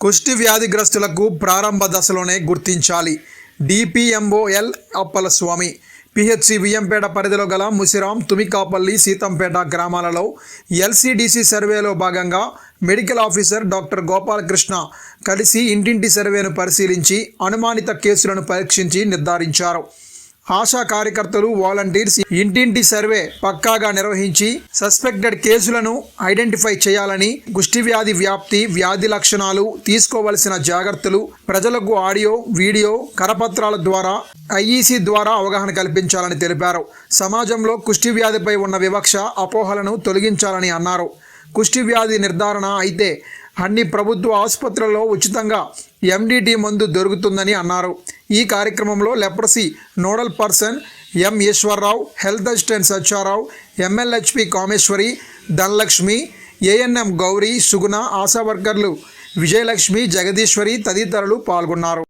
కుష్టి వ్యాధిగ్రస్తులకు ప్రారంభ దశలోనే గుర్తించాలి. డిపిఎంఓఎల్ అప్పలస్వామి. పిహెచ్సి వియ్యంపేట పరిధిలో గల ముసిరాం, తుమికాపల్లి, సీతంపేట గ్రామాలలో ఎల్సిడిసి సర్వేలో భాగంగా మెడికల్ ఆఫీసర్ డాక్టర్ గోపాలకృష్ణ కలిసి ఇంటింటి సర్వేను పరిశీలించి అనుమానిత కేసులను పరీక్షించి నిర్ధారించారు. ఆశా కార్యకర్తలు, వాలంటీర్స్ ఇంటింటి సర్వే పక్కాగా నిర్వహించి సస్పెక్టెడ్ కేసులను ఐడెంటిఫై చేయాలని, కుష్టి వ్యాధి వ్యాప్తి, వ్యాధి లక్షణాలు, తీసుకోవలసిన జాగ్రత్తలు ప్రజలకు ఆడియో, వీడియో, కరపత్రాల ద్వారా ఐఈసీ ద్వారా అవగాహన కల్పించాలని తెలిపారు. సమాజంలో కుష్టి వ్యాధిపై ఉన్న వివక్ష, అపోహలను తొలగించాలని అన్నారు. కుష్టి వ్యాధి నిర్ధారణ అయితే అన్ని ప్రభుత్వ ఆసుపత్రుల్లో ఉచితంగా ఎండిటి మందు దొరుకుతుందని అన్నారు. ఈ కార్యక్రమంలో leprosy nodal person M Eswararao, health assistant Sacharao, MLHP Kameswari, Dhanalakshmi, ANM Gauri, Suguna, ASHA వర్కర్లు విజయలక్ష్మి, జగదీశ్వరి తదితరులు పాల్గొన్నారు.